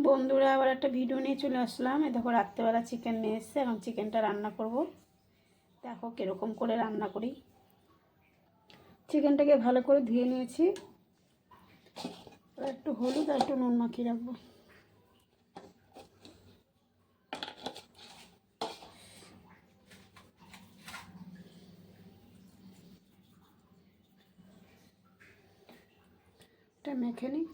বন্ধুরা আবার একটা ভিডিও নিয়ে চলে আসলাম। এই দেখো রাত্রেবেলা চিকেন নিয়ে এসছে, এখন চিকেনটা রান্না করব। দেখো কীরকম করে রান্না করি। চিকেনটাকে ভালো করে ধুয়ে নিয়েছি, একটু হলুদ আর একটু নুন মাখিয়ে রাখবো। এটা মেখে নিই।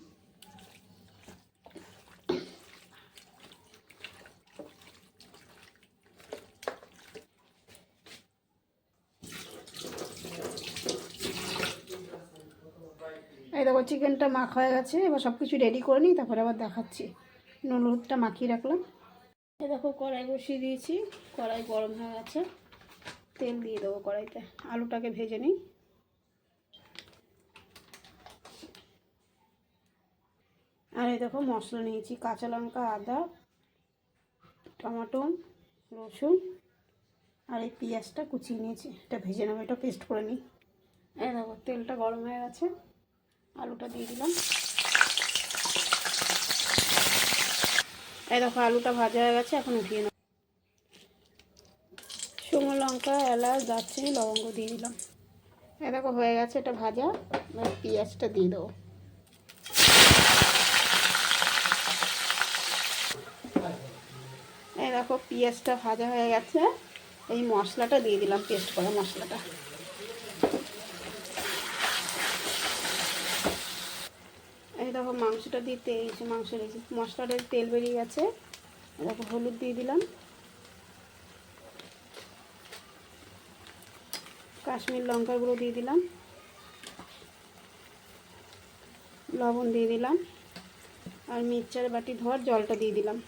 এই দেখো চিকেনটা মাখা হয়ে গেছে, এবার সব কিছু রেডি করে নিই, তারপরে আবার দেখাচ্ছি। নুন হলুদটা মাখিয়ে রাখলাম। এই দেখো কড়াই বসিয়ে দিয়েছি, কড়াই গরম হয়ে গেছে, তেল দিয়ে দেবো কড়াইতে। আলুটাকে ভেজে নিই। আর এই দেখো মশলা নিয়েছি, কাঁচা লঙ্কা, আদা, টমেটো, রসুন আর এই পেঁয়াজটা কুচিয়ে নিয়েছি। এটা ভেজে নেবো, এটা পেস্ট করে নিই। এই দেখো তেলটা গরম হয়ে গেছে, আলুটা দিয়ে দিলাম। এই দেখো আলুটা ভাজা হয়ে গেছে, এখন উঠিয়ে নেব। শুকনো লঙ্কা, এলাচ, দারচিনি, লবঙ্গ দিয়ে দিলাম। এই দেখো হয়ে গেছে এটা ভাজা, এবার পেঁয়াজটা দিয়ে দেবো। এই দেখো পেঁয়াজটা ভাজা হয়ে গেছে, এই মশলাটা দিয়ে দিলাম, পেস্ট করা মশলাটা। এই দেখো মাংসটা দিতে মাংস দিয়েছি, মশলাটার তেল বেরিয়ে গেছে। দেখো হলুদ দিয়ে দিলাম, কাশ্মীর লঙ্কার গুঁড়ো দিয়ে দিলাম, লবণ দিয়ে দিলাম আর মিক্সচার বাটি ধোয়ার জলটা দিয়ে দিলাম।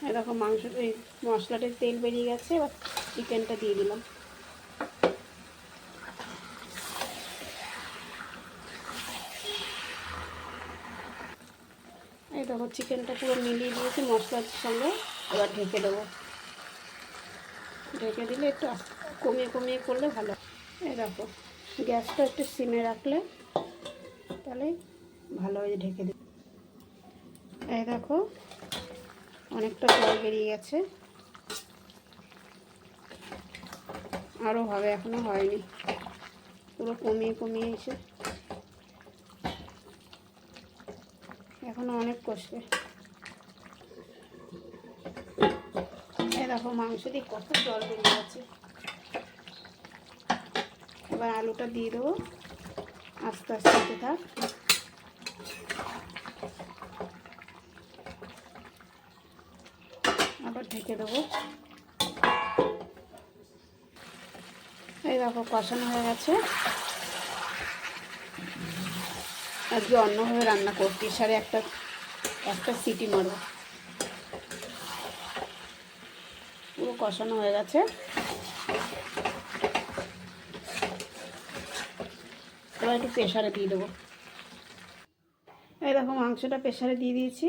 এই দেখো মাংস এই মশলাটার তেল বেরিয়ে গেছে, এবার চিকেনটা দিয়ে দিলাম। এই দেখো চিকেনটা পুরো মিলিয়ে দিয়েছি মশলার সঙ্গে, এবার ঢেকে দেবো। ঢেকে দিলে একটু কমিয়ে কমিয়ে করলে ভালো। এই দেখো গ্যাসটা একটু সিমে রাখলে তাহলে ভালো হয়ে ঢেকে দিই। এই দেখো অনেকটা জল বেরিয়ে গেছে, আরও হবে, এখনো হয়নি, পুরো কমিয়ে কমিয়ে এসে এখনো অনেক কষবে। এই দেখো মাংস দিয়ে কত জল বেরিয়ে গেছে। এবার আলুটা দিয়ে দেবো, আস্তে আস্তে দিতে থাক। আবার ঢেকে দেবো। এই দেখো কষানো হয়ে গেছে। আজকে অন্যভাবে রান্না করছি, সাড়ে একটা সিটি মারো। পুরো কষানো হয়ে গেছে, এবার একটু প্রেশারে দিয়ে দেবো। এই দেখো মাংসটা প্রেশারে দিয়ে দিয়েছি,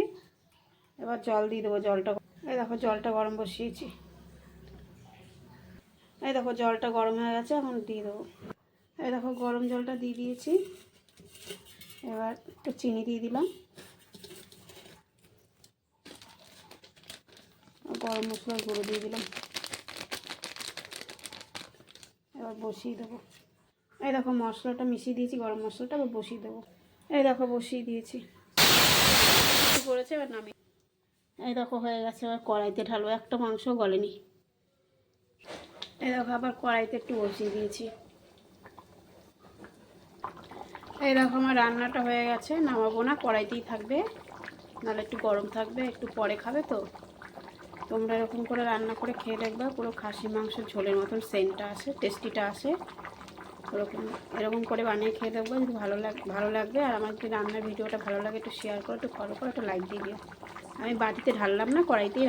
এবার জল দিয়ে দেবো। জলটা এই দেখো জলটা গরম বসিয়েছি। এই দেখো জলটা গরম হয়ে গেছে, এখন দিয়ে দেবো। এই দেখো গরম জলটা দিয়ে দিয়েছি, এবার একটু চিনি দিয়ে দিলাম, গরম মশলার গুঁড়ো দিয়ে দিলাম। এবার বসিয়ে দেবো। এই দেখো মশলাটা মিশিয়ে দিয়েছি, গরম মশলাটা এবার বসিয়ে দেবো। এই দেখো বসিয়ে দিয়েছি, করেছে, এবার নামিয়ে। এই দেখো হয়ে গেছে, এবার কড়াইতে ঢালবো, একটা মাংস গলেনি। এই দেখো আবার কড়াইতে একটু বসিয়ে দিয়েছি। এই দেখো আমার রান্নাটা হয়ে গেছে, নামাবো না, কড়াইতেই থাকবে, নাহলে একটু গরম থাকবে, একটু পরে খাবে তো। তোমরা এরকম করে রান্না করে খেয়ে দেখবে, পুরো খাসি মাংসের ঝোলের মতন সেন্টটা আসে, টেস্টিটা আসে। এরকম করে বানিয়ে খেয়ে দেখবে, যদি ভালো লাগবে। আর আমার যদি রান্নার ভিডিওটা ভালো লাগে একটু শেয়ার করো, একটু ফলো করো, একটু লাইক দিয়ে দিও। আমি বাটিতে ঢাললাম না, কড়াইতেই